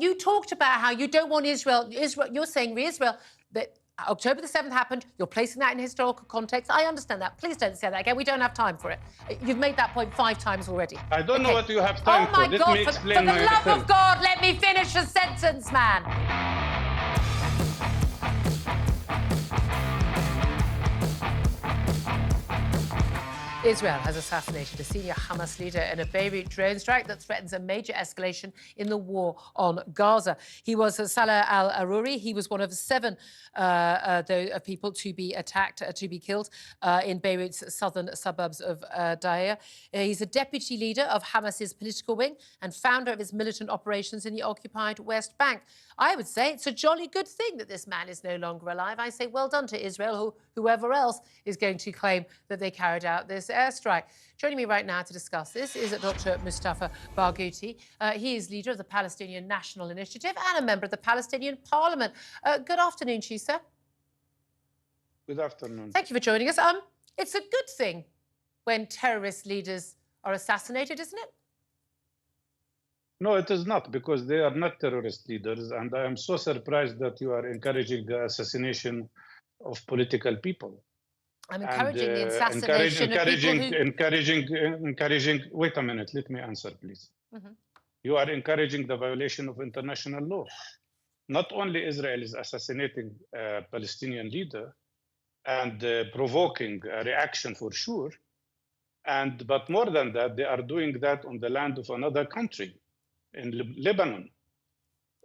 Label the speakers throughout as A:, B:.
A: you talked about how you don't want Israel. You're saying Israel that October the 7th happened. You're placing that in historical context. I understand that. Please don't say that again. We don't have time for it. You've made that point 5 times already.
B: I don't know what you have time for.
A: Oh my God! For the love of God, let me finish a sentence, man. Israel has assassinated a senior Hamas leader in a Beirut drone strike that threatens a major escalation in the war on Gaza. He was Salah al-Aruri. He was one of 7 people to be attacked, to be killed in Beirut's southern suburbs of Dahiya. He's a deputy leader of Hamas's political wing and founder of his militant operations in the occupied West Bank. I would say it's a jolly good thing that this man is no longer alive. I say well done to Israel, whoever else is going to claim that they carried out this airstrike. Joining me right now to discuss this is Dr. Mustafa Barghouti. He is leader of the Palestinian National Initiative and a member of the Palestinian Parliament. Good afternoon to you, sir.
B: Good afternoon.
A: Thank you for joining us. It's a good thing when terrorist leaders are assassinated, isn't it?
B: No, it is not, because they are not terrorist leaders, and I am so surprised that you are encouraging the assassination of political people.
A: I'm encouraging the assassination of people
B: encouraging. Wait a minute, let me answer, please. You are encouraging the violation of international law. Not only Israel is assassinating a Palestinian leader and provoking a reaction for sure, but more than that, they are doing that on the land of another country, in Lebanon,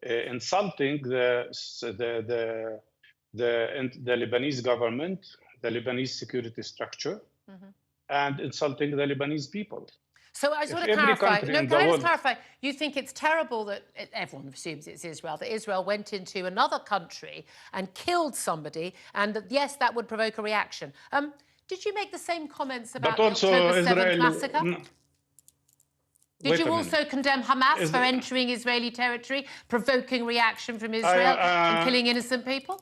B: insulting the Lebanese government, the Lebanese security structure, and insulting the Lebanese people.
A: So I just want to clarify. No, can I just clarify? You think it's terrible that everyone assumes it's Israel, that Israel went into another country and killed somebody, and that, yes, that would provoke a reaction. Did you make the same comments about the October 7th massacre? Did you also condemn Hamas for entering Israeli territory, provoking reaction from Israel and killing innocent people?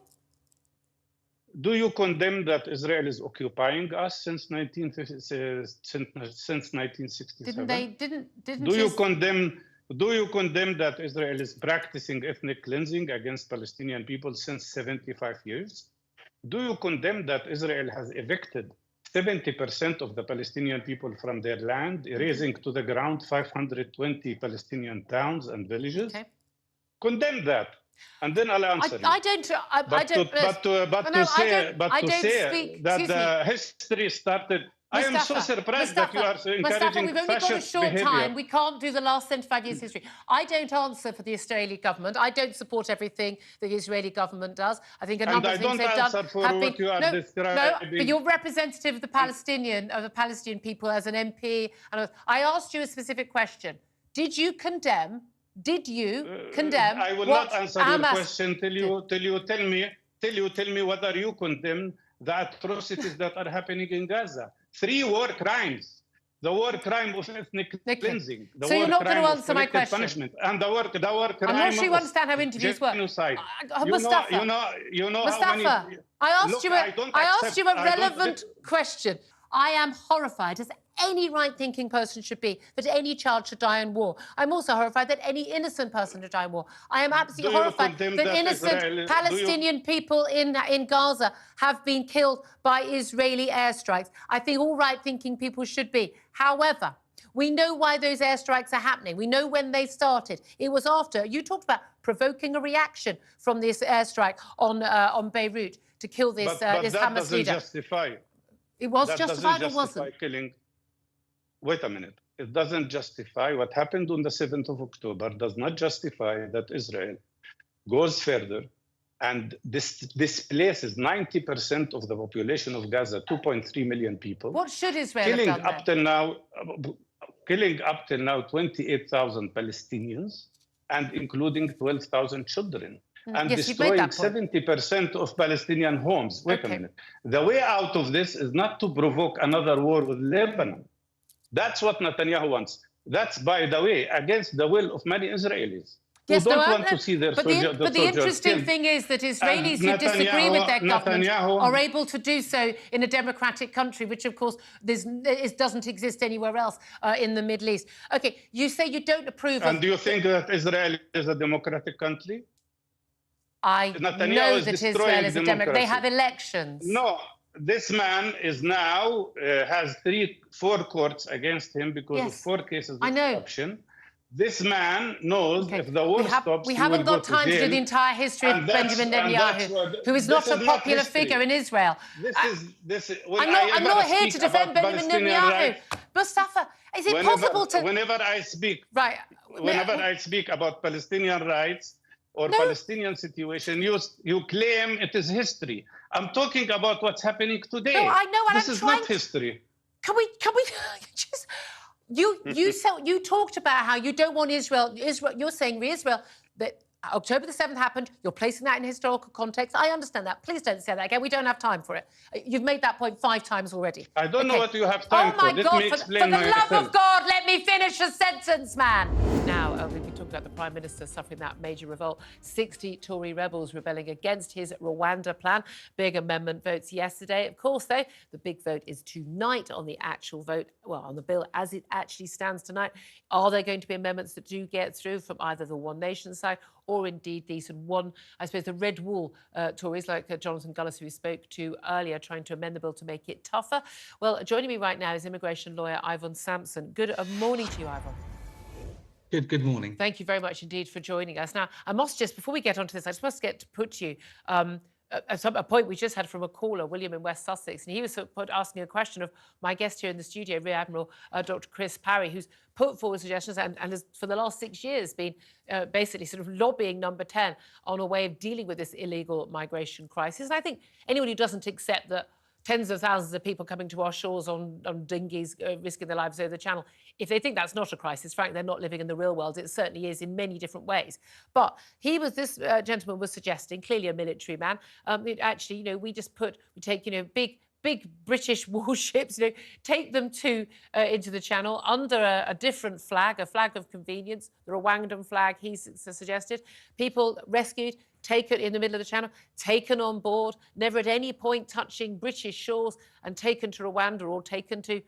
B: Do you condemn that Israel is occupying us since 1967? Do you condemn that Israel is practicing ethnic cleansing against Palestinian people since 75 years? Do you condemn that Israel has evicted 70% of the Palestinian people from their land, erasing to the ground 520 Palestinian towns and villages? Okay. Condemn that, and then I'll answer you.
A: I don't.
B: But to say that the history started.
A: Mustafa,
B: I am so surprised that you are encouraging
A: we've only got a short time. We can't do the last 75 years history. I don't answer for the Israeli government. I don't support everything the Israeli government does. I think a number of things they've done have been. But you're representative of the Palestinian people as an MP. And I asked you a specific question. Did you condemn? I will not answer your question till you tell me whether you condemn the atrocities that are happening in Gaza. 3 war crimes. The war crime of ethnic cleansing. So you're not going to answer my question.
B: Punishment, and the war crime.
A: I'm not sure you understand how interviews work.
B: Mustafa,
A: I asked you a relevant question. I am horrified, as any right-thinking person should be, that any child should die in war. I'm also horrified that any innocent person should die in war. I am absolutely horrified that innocent Palestinian people in Gaza have been killed by Israeli airstrikes. I think all right-thinking people should be. However, we know why those airstrikes are happening. We know when they started. It was after you talked about provoking a reaction from this airstrike on Beirut to kill this Hamas leader.
B: Justify.
A: It was justified or wasn't?
B: Killing. Wait a minute. It doesn't justify what happened on the 7th of October, does not justify that Israel goes further and displaces 90% of the population of Gaza, 2.3 million people.
A: What should Israel have done
B: killing up till now 28,000 Palestinians, and including 12,000 children. And destroying 70% of Palestinian homes. Wait a minute. The way out of this is not to provoke another war with Lebanon. That's what Netanyahu wants. That's, by the way, against the will of many Israelis.
A: Yes,
B: who
A: no,
B: don't want to see their
A: but
B: soldiers.
A: the interesting thing is that Israelis who disagree with their government are able to do so in a democratic country, which, of course, doesn't exist anywhere else in the Middle East. OK, you say you don't approve of...
B: And do you think that Israel is a democratic country?
A: I know that Israel is a democracy. They have elections.
B: No, this man is now has 4 courts against him because of 4 cases of corruption. This man knows if the war stops,
A: we haven't got time to do the entire history of Benjamin Netanyahu, who is not a popular figure in Israel. I'm not here to defend Benjamin Netanyahu. Mustafa, is it possible to...
B: Whenever I speak about Palestinian rights or Palestinian situation, you claim it is history. I'm talking about what's happening today.
A: No, I know, and
B: this is not history.
A: Can we just... You talked about how you don't want Israel. You're saying re-Israel, that October the 7th happened. You're placing that in historical context. I understand that. Please don't say that again. We don't have time for it. You've made that point 5 times already.
B: I don't know what you have time for.
A: Oh my God, for the love of God, let me finish a sentence, man. Now, we talked about the Prime Minister suffering that major revolt. 60 Tory rebels rebelling against his Rwanda plan. Big amendment votes yesterday. Of course, though, the big vote is tonight on the actual vote, well, on the bill as it actually stands tonight. Are there going to be amendments that do get through from either the One Nation side or indeed these I suppose, the Red Wall Tories like Jonathan Gullis, who we spoke to earlier, trying to amend the bill to make it tougher? Well, joining me right now is immigration lawyer Ivan Sampson. Good morning to you, Ivan.
C: Good morning.
A: Thank you very much indeed for joining us. Now, I must just, before we get onto this, I just must get to put you a point we just had from a caller, William in West Sussex, and he was asking a question of my guest here in the studio, Rear Admiral Dr. Chris Parry, who's put forward suggestions and has, for the last 6 years, been basically sort of lobbying Number 10 on a way of dealing with this illegal migration crisis. And I think anyone who doesn't accept that tens of thousands of people coming to our shores on dinghies, risking their lives over the channel, if they think that's not a crisis, frankly, they're not living in the real world. It certainly is in many different ways. But this gentleman was suggesting, clearly a military man, actually, we take, big British warships, take them into the channel under a different flag, a flag of convenience, the Rwandan flag, he suggested. People rescued, taken in the middle of the channel, taken on board, never at any point touching British shores, and taken to Rwanda or taken to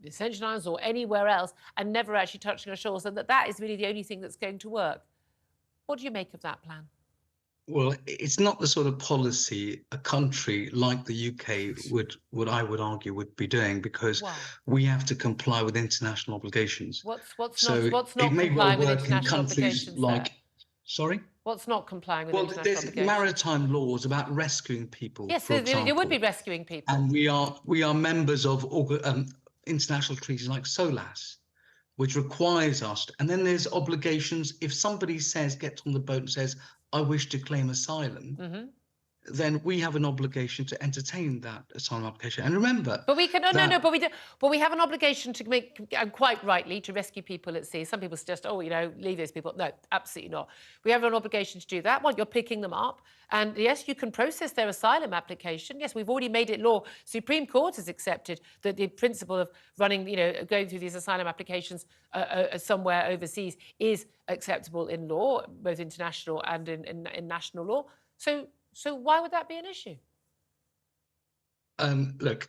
A: the Ascension Islands or anywhere else, and never actually touching our shores, and that is really the only thing that's going to work. What do you make of that plan?
C: Well, it's not the sort of policy a country like the UK would I would argue would be doing, because we have to comply with international obligations.
A: What's not complying with international obligations
C: like
A: there?
C: Sorry?
A: What's not complying with international obligations?
C: There's maritime laws about rescuing people.
A: Yes,
C: for example,
A: they would be rescuing people.
C: And we are members of international treaties like SOLAS, which requires us. And then there's obligations. If somebody gets on the boat and says, I wish to claim asylum, then we have an obligation to entertain that asylum application. And remember,
A: but we can but we have an obligation to make, quite rightly, to rescue people at sea. Some people suggest, leave these people. No, absolutely not. We have an obligation to do that. Well, you're picking them up, and yes, you can process their asylum application. Yes, we've already made it law. Supreme Court has accepted that the principle of running, going through these asylum applications somewhere overseas is acceptable in law, both international and in national law. So why would that be an issue?
C: Look,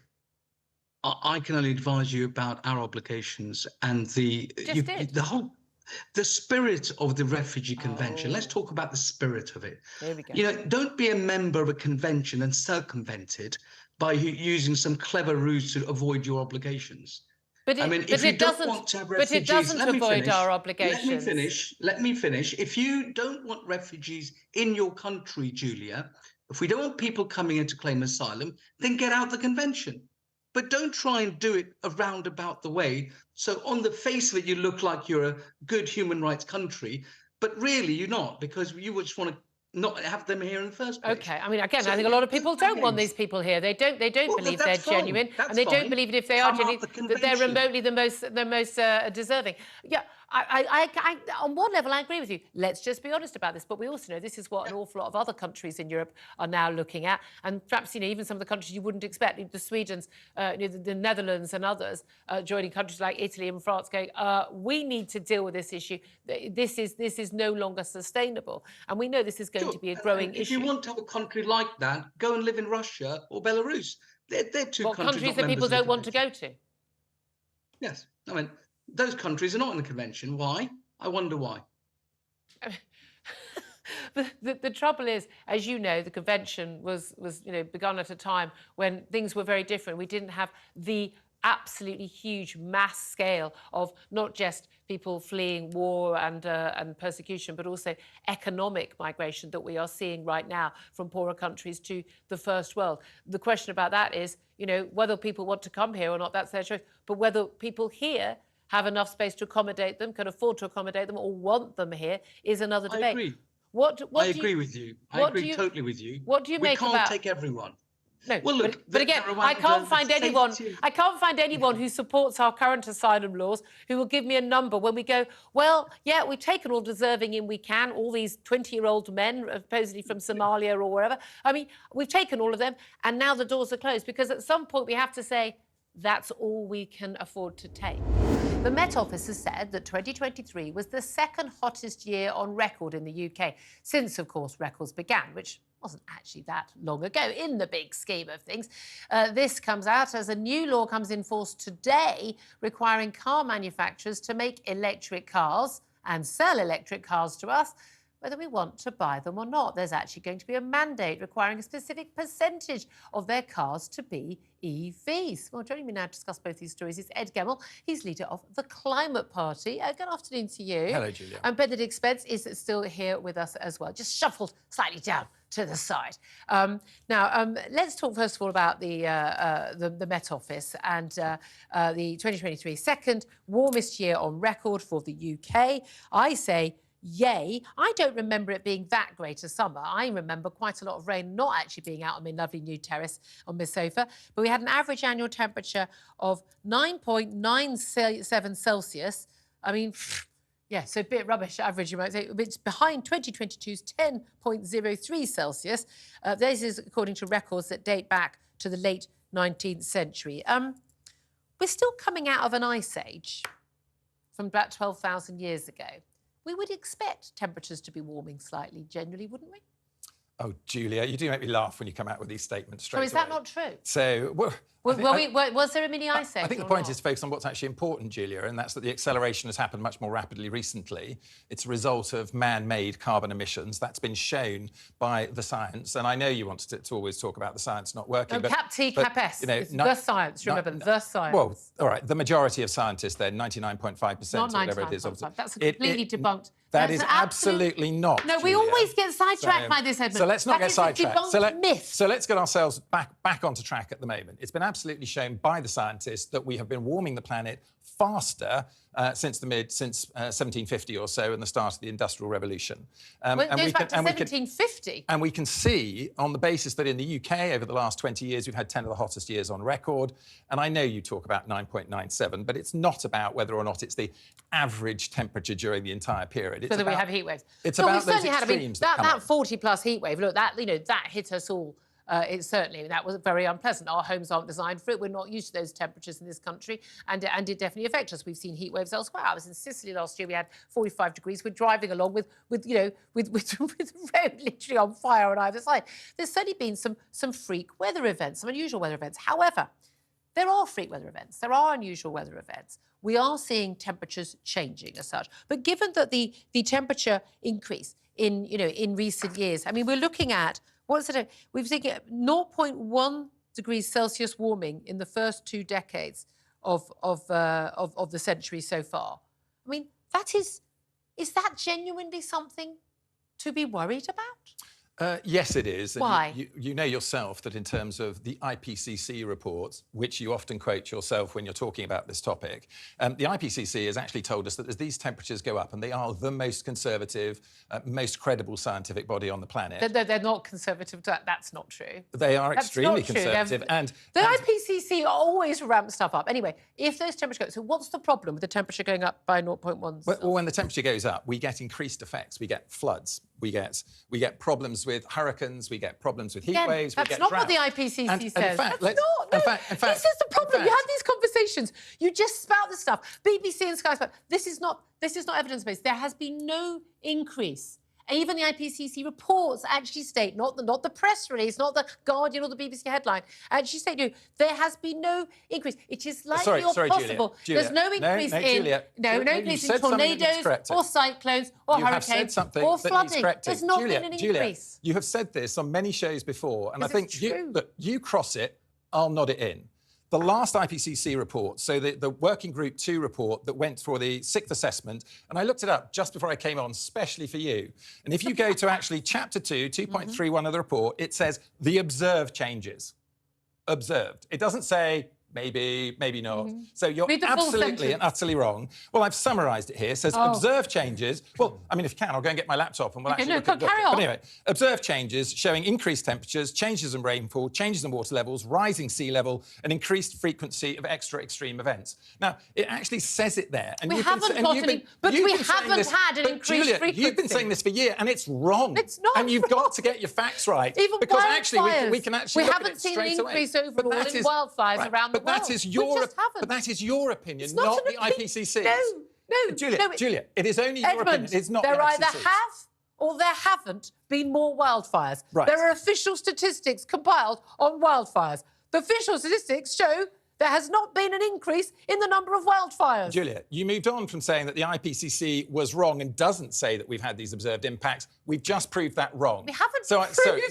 C: I can only advise you about our obligations and the spirit of the Refugee Convention. Let's talk about the spirit of it.
A: There we go.
C: Don't be a member of a convention and circumvent it by using some clever ruse to avoid your obligations.
A: But it doesn't avoid our obligations.
C: Let me finish. If you don't want refugees in your country, Julia, if we don't want people coming in to claim asylum, then get out the convention. But don't try and do it a roundabout the way. So on the face of it, you look like you're a good human rights country, but really you're not, because you just want to not have them here in the first place.
A: Okay, I mean, again, I think a lot of people don't want these people here. They don't believe they're genuine, and they don't believe that if they are genuine, that they're remotely the most deserving. Yeah, on one level, I agree with you. Let's just be honest about this. But we also know this is what an awful lot of other countries in Europe are now looking at. And perhaps, even some of the countries you wouldn't expect, the Swedens, the Netherlands and others, joining countries like Italy and France going, we need to deal with this issue. This is no longer sustainable. And we know this is going to be a growing issue.
C: If you want to have a country like that, go and live in Russia or Belarus. They're two countries
A: that people don't want to go to.
C: Yes. I mean, those countries are not in the convention. Why? I wonder why.
A: The trouble is, as you know, the convention was begun at a time when things were very different. We didn't have the absolutely huge mass scale of not just people fleeing war and persecution, but also economic migration that we are seeing right now from poorer countries to the first world. The question about that is, whether people want to come here or not, that's their choice, but whether people here have enough space to accommodate them, can afford to accommodate them, or want them here is another debate.
C: I agree. I agree with you. I agree totally with you.
A: What do you make about...
C: We can't take everyone.
A: No,
C: well, look,
A: but again, I can't find anyone who supports our current asylum laws who will give me a number when we go, well, yeah, we've taken all deserving in we can, all these 20-year-old men, supposedly from Somalia or wherever. I mean, we've taken all of them, and now the doors are closed, because at some point we have to say, that's all we can afford to take. The Met Office has said that 2023 was the second hottest year on record in the UK since, of course, records began, which wasn't actually that long ago in the big scheme of things. This comes out as a new law comes in force today requiring car manufacturers to make electric cars and sell electric cars to us, whether we want to buy them or not. There's actually going to be a mandate requiring a specific percentage of their cars to be EVs. Well, joining me now to discuss both these stories is Ed Gemmell. He's leader of the Climate Party. Good afternoon to you.
D: Hello, Julia.
A: And Benedict Spence is still here with us as well, just shuffled slightly down to the side. Now, let's talk first of all about the Met Office and the 2023 second warmest year on record for the UK. I say, yay. I don't remember it being that great a summer. I remember quite a lot of rain, not actually being out on my lovely new terrace on my sofa, but we had an average annual temperature of 9.97 Celsius. I mean, yeah, so a bit rubbish average, you might say. It's behind 2022's 10.03 Celsius. This is according to records that date back to the late 19th century. We're still coming out of an ice age from about 12,000 years ago. We would expect temperatures to be warming slightly, generally, wouldn't we?
D: Oh, Julia, you do make me laugh when you come out with these statements straight away.
A: So is that not true?
D: So,
A: was there a mini ice age?
D: I think the point is to focus on what's actually important, Julia, and that's that the acceleration has happened much more rapidly recently. It's a result of man-made carbon emissions. That's been shown by the science. And I know you want to always talk about the science not working.
A: No, cap T, cap S. It's the science, remember, the science.
D: Well, all right, the majority of scientists then, 99.5%, or whatever it is.
A: That's completely debunked.
D: That is absolutely not.
A: No, we always get sidetracked by this, Edmund.
D: So let's not get sidetracked.
A: So
D: let's get ourselves back onto track at the moment. It's been absolutely shown by the scientists that we have been warming the planet faster since 1750 or so, and the start of the Industrial Revolution.
A: Well, it goes back to 1750.
D: And we can see, on the basis that in the UK, over the last 20 years, we've had 10 of the hottest years on record. And I know you talk about 9.97, but it's not about whether or not it's the average temperature during the entire period. It's
A: whether we have heat waves.
D: It's about those extremes that
A: 40-plus heat wave, look, that hit us all. That was very unpleasant. Our homes aren't designed for it. We're not used to those temperatures in this country, and it definitely affects us. We've seen heat waves elsewhere. I was in Sicily last year. We had 45 degrees. We're driving along with the road literally on fire on either side. There's certainly been some freak weather events, some unusual weather events. However, there are freak weather events. There are unusual weather events. We are seeing temperatures changing as such. But given that the temperature increase in recent years, I mean, we're looking at we've seen 0.1 degrees Celsius warming in the first 2 decades of the century so far. I mean, is that genuinely something to be worried about?
D: Yes, it is. And
A: Why?
D: you know yourself that in terms of the IPCC reports, which you often quote yourself when you're talking about this topic, the IPCC has actually told us that as these temperatures go up, and they are the most conservative, most credible scientific body on the planet.
A: They're not conservative. That's not true.
D: They are
A: That's
D: extremely
A: not true.
D: conservative.
A: The IPCC always ramps stuff up. Anyway, if those temperatures go... So what's the problem with the temperature going up by 0.1?
D: Well, when the temperature goes up, we get increased effects. We get floods. We get problems with hurricanes. We get problems with heat waves.
A: That's
D: we get
A: not
D: drought.
A: what the IPCC says.
D: In fact,
A: That's not. No,
D: in fact,
A: this is the problem. You have these conversations. You just spout the stuff. BBC and Sky spout. This is not evidence-based. There has been no increase. Even the IPCC reports actually state, not the press release, not the Guardian or the BBC headline, actually state, no, there has been no increase. It is likely or possible.
D: Julia.
A: There's no increase in tornadoes or cyclones or hurricanes or flooding. There's not been an increase.
D: You have said this on many shows before, and I think you cross it, I'll nod it in. The last IPCC report, so the Working Group 2 report that went for the 6th assessment, and I looked it up just before I came on, specially for you. And if you go to actually Chapter 2, 2.31 of the report, it says the observed changes. Observed. It doesn't say maybe, maybe not. So you're absolutely and utterly wrong. Well, I've summarised it here. It says observed changes. Well, I mean, if you can, I'll go and get my laptop and we'll actually look at it. But anyway, observed changes showing increased temperatures, changes in rainfall, changes in water levels, rising sea level, and increased frequency of extra extreme events. Now, it actually says it there. And
A: we haven't got any, but we haven't had an increased
D: Julia,
A: frequency.
D: You've been saying this for years, and it's wrong.
A: It's not
D: And you've got to get your facts right.
A: Even
D: because actually, we can actually look at
A: haven't
D: it
A: seen an
D: straight away.
A: increase overall in wildfires around the world.
D: But that is your opinion,
A: It's
D: not
A: an
D: the IPCC's.
A: No,
D: Julia, it is only your opinion. It's not
A: there
D: the
A: either
D: IPCC's.
A: have or there haven't been more wildfires.
D: Right.
A: There are official statistics compiled on wildfires. The official statistics show there has not been an increase in the number of wildfires.
D: Julia, you moved on from saying that the IPCC was wrong and doesn't say that we've had these observed impacts. We've just proved that wrong.
A: We haven't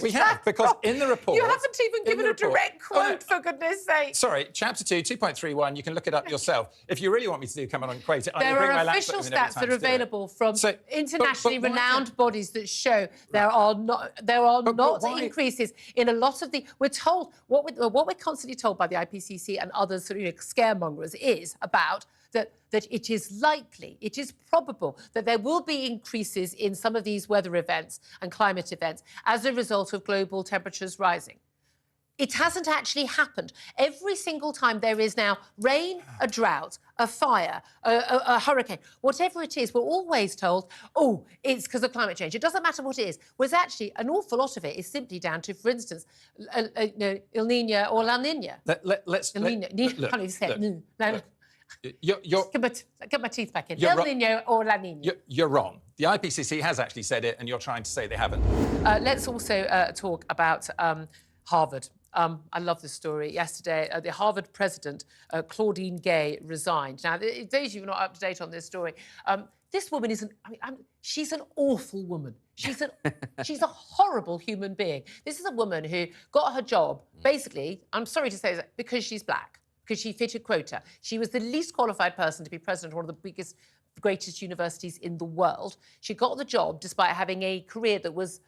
D: we have, because in the report...
A: You haven't even given a direct quote, for goodness sake.
D: Sorry, Chapter 2, 2.31, you can look it up yourself. If you really want me to come on and quote it, I will bring my laptop in every time.
A: There are official stats that are available from internationally renowned bodies that show there are not increases in a lot of the... We're told, what we're constantly told by the IPCC and others sort of scaremongers is about that it is likely, it is probable that there will be increases in some of these weather events and climate events as a result of global temperatures rising. It hasn't actually happened. Every single time there is now rain, a drought, a fire, a hurricane, whatever it is, we're always told, oh, it's because of climate change. It doesn't matter what it is. Whereas actually an awful lot of it is simply down to, for instance, El Nino or La Nina.
D: Let's...
A: El Nino. Can't even say it. No. Get my teeth back in. El Nino or La Nina.
D: You're wrong. The IPCC has actually said it, and you're trying to say they haven't.
A: Let's also talk about Harvard. I love this story. Yesterday, the Harvard president, Claudine Gay, resigned. Now, those of you who are not up to date on this story, this woman isn't... she's an awful woman. She's a horrible human being. This is a woman who got her job, basically, I'm sorry to say that, because she's black, because she fit a quota. She was the least qualified person to be president of one of the greatest universities in the world. She got the job despite having a career that was,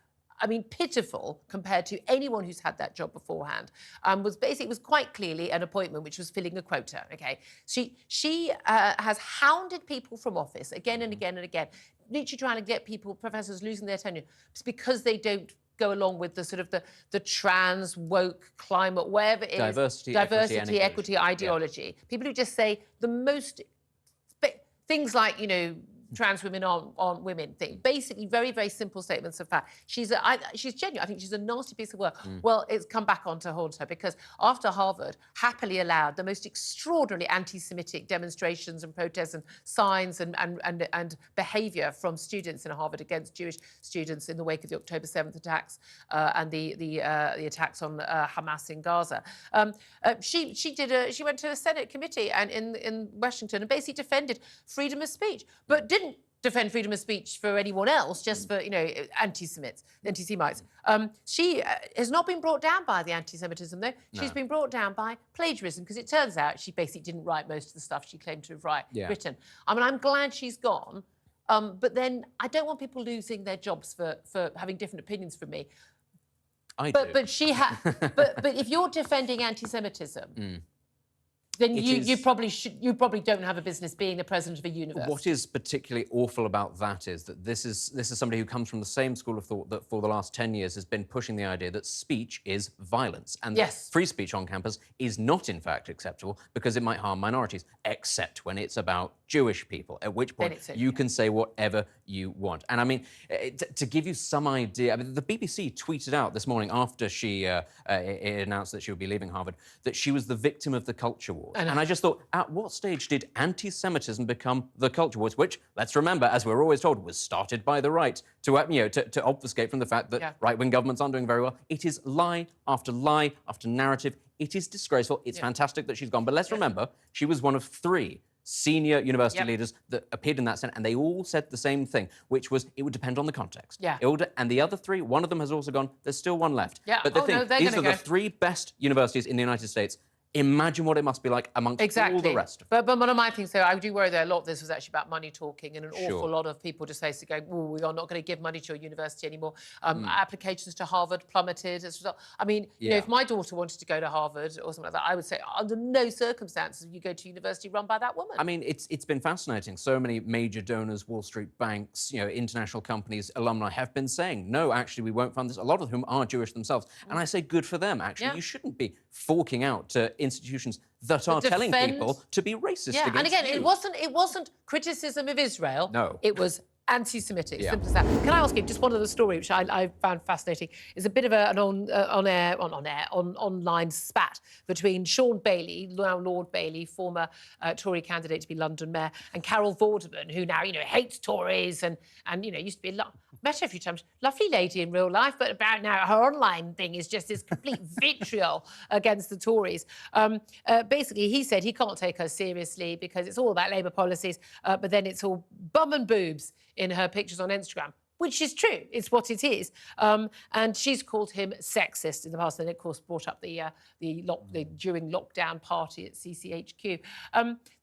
A: pitiful compared to anyone who's had that job beforehand. It was quite clearly an appointment which was filling a quota. Okay, she has hounded people from office again and again and again, literally trying to get professors losing their tenure because they don't go along with the sort of the trans, woke, climate, whatever it is. Diversity, equity ideology. Yeah. People who just say the most things like, trans women aren't women thing. Basically, very, very simple statements of fact. She's genuine. I think she's a nasty piece of work. Well, it's come back on to haunt her because after Harvard happily allowed the most extraordinarily anti-Semitic demonstrations and protests and signs and behaviour from students in Harvard against Jewish students in the wake of the October 7th attacks and the attacks on Hamas in Gaza. She went to a Senate committee and in Washington and basically defended freedom of speech, but didn't defend freedom of speech for anyone else, just for, anti-Semites. She has not been brought down by the anti-Semitism, though. No. She's been brought down by plagiarism, because it turns out she basically didn't write most of the stuff she claimed to have written. I'm glad she's gone. But then I don't want people losing their jobs for having different opinions from me.
E: I do.
A: But but if you're defending anti-Semitism, then you probably don't have a business being the president of a university.
E: What is particularly awful about that is that this is somebody who comes from the same school of thought that for the last 10 years has been pushing the idea that speech is violence and that free speech on campus is not in fact acceptable because it might harm minorities, except when it's about Jewish people, at which point you can say whatever you want. And I mean, to give you some idea, I mean, the BBC tweeted out this morning after she announced that she would be leaving Harvard, that she was the victim of the culture war. And I just thought, at what stage did anti-Semitism become the culture wars, which, let's remember, as we're always told, was started by the right to obfuscate from the fact that right-wing governments aren't doing very well. It is lie after narrative. It is disgraceful. It's fantastic that she's gone. But let's remember, she was one of 3 senior university leaders that appeared in that Senate, and they all said the same thing, which was it would depend on the context. And the other 3, one of them has also gone. There's still one left. But the thing, these are the 3 best universities in the United States. Imagine what it must be like amongst all the rest of them.
A: But one of my things, though, I do worry that a lot of this was actually about money talking, and an awful lot of people just basically go, oh, we are not going to give money to a university anymore. Applications to Harvard plummeted as a result. I mean, you know, if my daughter wanted to go to Harvard or something like that, I would say, under no circumstances you go to a university run by that woman.
E: I mean, it's been fascinating. So many major donors, Wall Street banks, you know, international companies, alumni have been saying, no, actually, we won't fund this. A lot of whom are Jewish themselves. And I say, good for them, actually. You shouldn't be forking out to institutions that are telling people to be racist against
A: and again,
E: you.
A: it wasn't criticism of Israel.
E: No.
A: It was anti-Semitic, simple as that. Can I ask you just one other story, which I found fascinating? Is a bit of an online spat between Sean Bailey, now Lord Bailey, former Tory candidate to be London mayor, and Carol Vorderman, who now, you know, hates Tories and you know, used to be met her a few times, lovely lady in real life, but about now her online thing is just this complete vitriol against the Tories. Basically, he said he can't take her seriously because it's all about Labour policies, but then it's all bum and boobs in her pictures on Instagram, which is true. It's what it is. And she's called him sexist in the past, and of course brought up the during lockdown party at CCHQ.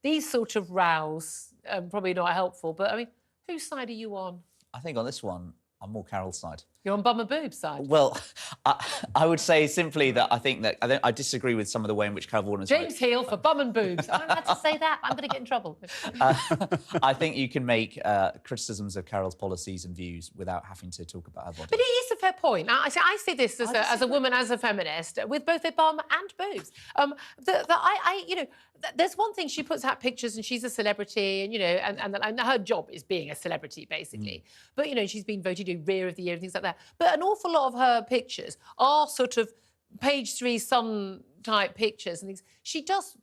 A: These sort of rows probably not helpful, but I mean, whose side are you on?
F: I think on this one, I'm more Carol's side.
A: You're on bum and boobs side?
F: Well, I would say simply that I think that I disagree with some of the way in which Carol Vorderman's...
A: James Heal for bum and boobs. I'm allowed to say that. I'm going to get in trouble.
F: I think you can make criticisms of Carol's policies and views without having to talk about her body.
A: But it is a fair point. I see this as a woman, as a feminist, with both a bum and boobs. You know, there's one thing, she puts out pictures and she's a celebrity, and you know, and her job is being a celebrity basically. But you know, she's been voted Rear of the Year and things like that. But an awful lot of her pictures are sort of page 3 Sun type pictures and things. She does.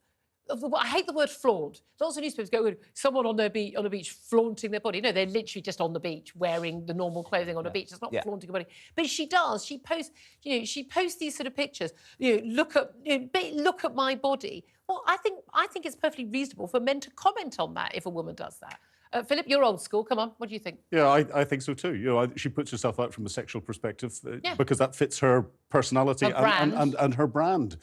A: I hate the word flaunt. Lots of newspapers go, someone on the beach flaunting their body. No, they're literally just on the beach wearing the normal clothing on a beach. It's not flaunting a body. But she does. She posts, you know, she posts these sort of pictures. You know, look at my body. Well, I think it's perfectly reasonable for men to comment on that if a woman does that. Philip, you're old school. Come on, what do you think?
G: Yeah, I think so too. You know, she puts herself out from a sexual perspective because that fits her personality and her brand.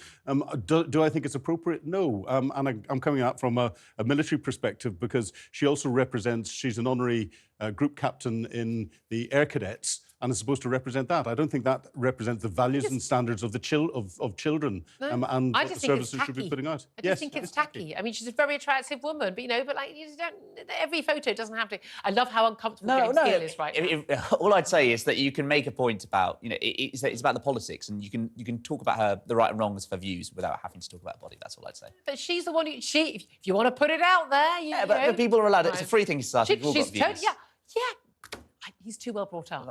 G: Do I think it's appropriate? No. And I'm coming out from a military perspective because she also represents, she's an honorary group captain in the Air Cadets and is supposed to represent that. I don't think that represents the values and standards of the children and what the services should be putting out.
A: I just think it's tacky. I mean, she's a very attractive woman, but you know, like you just don't. Every photo doesn't have to. I love how uncomfortable James Heal is right now.
F: All I'd say is that you can make a point about, you know, it's about the politics, and you can talk about the right and wrongs of her views without having to talk about her body. That's all I'd say.
A: But she's the one who if you want to put it out there,
F: but people are allowed. It's a free thing to start. We've all got views.
A: He's too well brought up.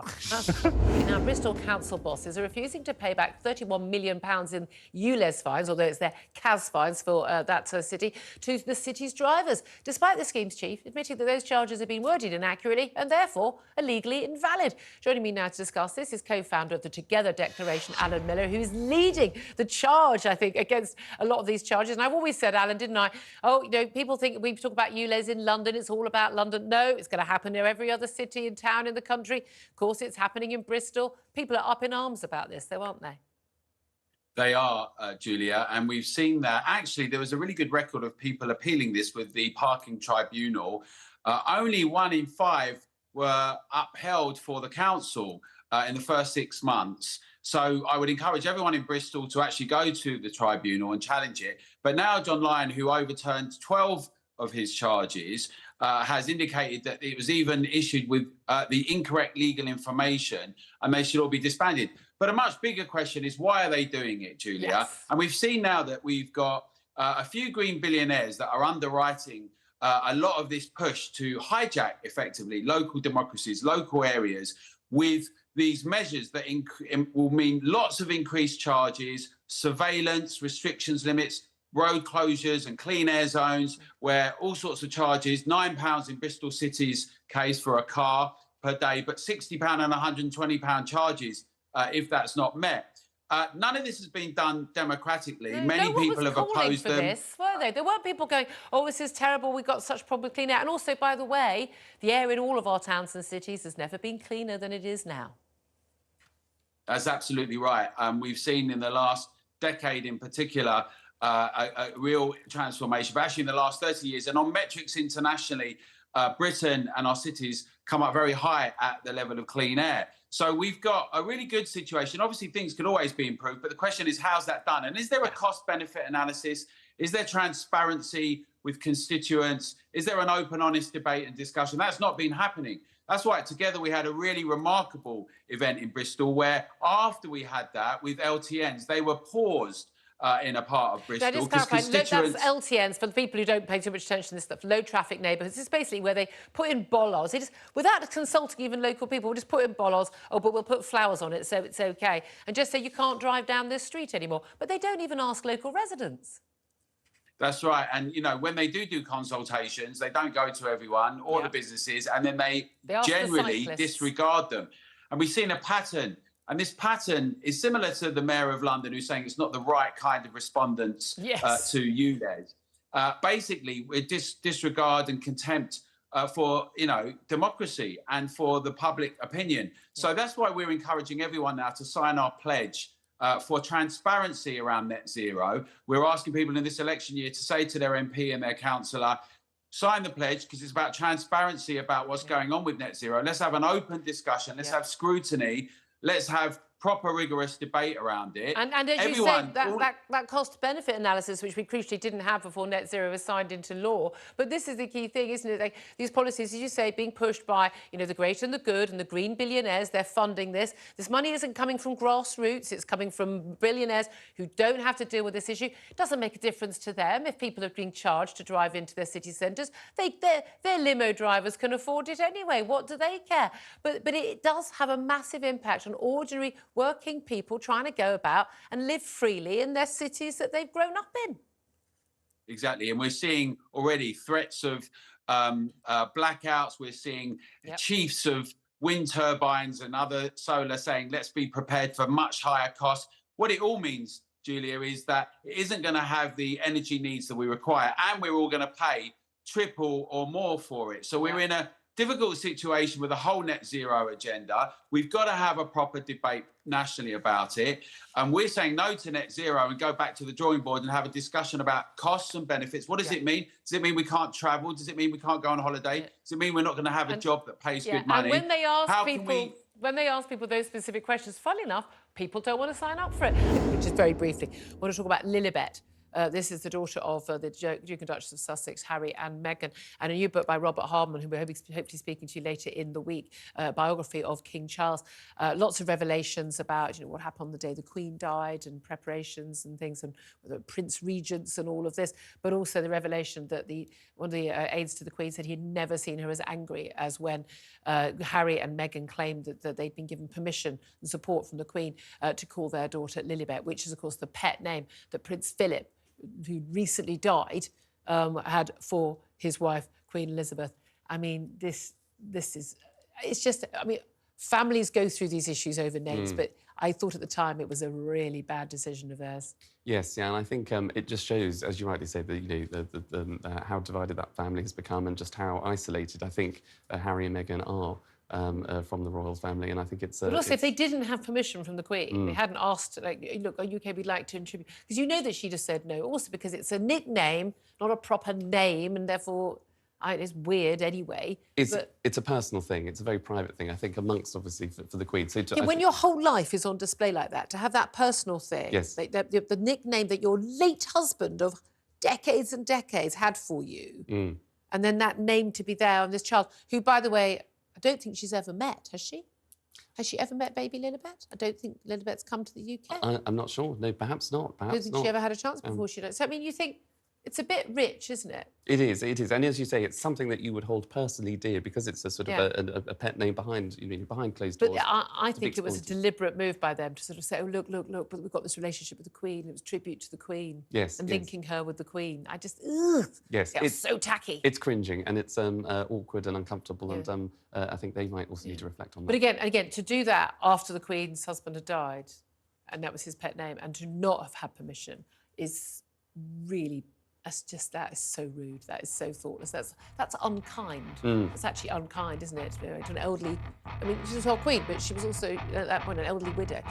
A: Now, Bristol council bosses are refusing to pay back £31 million in ULEZ fines, although it's their CAS fines for that city, to the city's drivers, despite the scheme's chief admitting that those charges have been worded inaccurately and therefore are legally invalid. Joining me now to discuss this is co-founder of the Together Declaration, Alan Miller, who is leading the charge, I think, against a lot of these charges. And I've always said, Alan, didn't I? Oh, you know, people think we talk about ULEZ in London, it's all about London. No, it's going to happen in every other city and town in the country. Of course, it's happening in Bristol. People are up in arms about this, though, aren't they?
H: They are, Julia, and we've seen that. Actually, there was a really good record of people appealing this with the parking tribunal. only 1 in 5 were upheld for the council in the first 6 months. So I would encourage everyone in Bristol to actually go to the tribunal and challenge it. But now John Lyon, who overturned 12 of his charges, has indicated that it was even issued with the incorrect legal information and they should all be disbanded. But a much bigger question is, why are they doing it, Julia? Yes. And we've seen now that we've got a few green billionaires that are underwriting a lot of this push to hijack, effectively, local democracies, local areas, with these measures that will mean lots of increased charges, surveillance, restrictions, limits, road closures and clean air zones, where all sorts of charges, £9 in Bristol City's case for a car per day, but £60 and £120 charges if that's not met. None of this has been done democratically.
A: No,
H: Many people have opposed
A: for
H: them.
A: This, were they? There weren't people going, oh, this is terrible, we've got such problem with clean air. And also, by the way, the air in all of our towns and cities has never been cleaner than it is now.
H: That's absolutely right. We've seen in the last decade in particular a real transformation, but actually in the last 30 years. And on metrics internationally, Britain and our cities come up very high at the level of clean air. So we've got a really good situation. Obviously, things could always be improved, but the question is, how's that done? And is there a cost-benefit analysis? Is there transparency with constituents? Is there an open, honest debate and discussion? That's not been happening. That's why Together we had a really remarkable event in Bristol where after we had that with LTNs, they were paused in a part of Bristol.
A: That is clarifying. That's LTNs, for the people who don't pay too much attention to this stuff, low traffic neighbourhoods. It's basically where they put in bollards. They just, without consulting even local people, we'll just put in bollards, oh, but we'll put flowers on it so it's OK, and just say you can't drive down this street anymore. But they don't even ask local residents.
H: That's right. And, you know, when they do consultations, they don't go to everyone or the businesses, and then they generally disregard them. And we've seen a pattern. And this pattern is similar to the Mayor of London, who's saying it's not the right kind of respondents to ULEZ. Basically, with disregard and contempt for, you know, democracy and for the public opinion. So that's why we're encouraging everyone now to sign our pledge for transparency around net zero. We're asking people in this election year to say to their MP and their councillor, sign the pledge, because it's about transparency about what's going on with net zero. Let's have an open discussion. Let's have scrutiny. Let's have proper, rigorous debate around it.
A: And as you say, that cost-benefit analysis, which we crucially didn't have before net zero was signed into law. But this is the key thing, isn't it? Like, these policies, as you say, being pushed by, you know, the great and the good and the green billionaires, they're funding this. This money isn't coming from grassroots, it's coming from billionaires who don't have to deal with this issue. It doesn't make a difference to them if people are being charged to drive into their city centres. Their limo drivers can afford it anyway. What do they care? But it does have a massive impact on ordinary working people trying to go about and live freely in their cities that they've grown up in.
H: Exactly. And we're seeing already threats of blackouts. We're seeing chiefs of wind turbines and other solar saying, let's be prepared for much higher costs. What it all means, Julia, is that it isn't going to have the energy needs that we require, and we're all going to pay triple or more for it. So we're in a difficult situation with the whole net zero agenda. We've got to have a proper debate nationally about it. And we're saying no to net zero and go back to the drawing board and have a discussion about costs and benefits. What does it mean? Does it mean we can't travel? Does it mean we can't go on holiday? Does it mean we're not going to have a job that pays good money?
A: And when they ask people those specific questions, funnily enough, people don't want to sign up for it. Just very briefly, I want to talk about Lilibet. This is the daughter of the Duke and Duchess of Sussex, Harry and Meghan, and a new book by Robert Hardman, who we're hopefully speaking to later in the week, biography of King Charles. Lots of revelations about, you know, what happened on the day the Queen died and preparations and things, and the Prince Regents and all of this, but also the revelation that one of the aides to the Queen said he'd never seen her as angry as when Harry and Meghan claimed that they'd been given permission and support from the Queen to call their daughter Lilibet, which is, of course, the pet name that Prince Philip, who recently died, had for his wife, Queen Elizabeth. I mean, this is... It's just... I mean, families go through these issues over names, but I thought at the time it was a really bad decision of theirs.
I: Yes, yeah, and I think it just shows, as you rightly say, that, you know, how divided that family has become and just how isolated I think Harry and Meghan are from the royal family, and I think it's...
A: but also, if they didn't have permission from the Queen, they hadn't asked, like, look, UK, we'd like to contribute, because you know that she'd have said no, also because it's a nickname, not a proper name, and therefore, it's weird anyway.
I: It's a personal thing. It's a very private thing, I think, amongst, obviously, for the Queen. So
A: when your whole life is on display like that, to have that personal thing,
I: yes.
A: the nickname that your late husband of decades and decades had for you, and then that name to be there on this child, who, by the way, I don't think she's ever met, has she? Has she ever met baby Lilibet? I don't think Lilibet's come to the UK.
I: I'm not sure. No, perhaps not. Perhaps
A: I don't think she ever had a chance before she knows. So, I mean, you think it's a bit rich, isn't it?
I: It is. And as you say, it's something that you would hold personally dear because it's a sort of a pet name behind, behind closed doors.
A: But I think it was a deliberate move by them to sort of say, oh, look, but we've got this relationship with the Queen. It was tribute to the Queen.
I: Yes.
A: And linking her with the Queen. I just, ugh.
I: Yes.
A: It's so tacky.
I: It's cringing and it's awkward and uncomfortable. And I think they might also need to reflect on that.
A: But again, to do that after the Queen's husband had died, and that was his pet name, and to not have had permission is really... that is so rude. That is so thoughtless. That's unkind. That's actually unkind, isn't it? To an elderly... I mean, she was our Queen, but she was also, at that point, an elderly widow.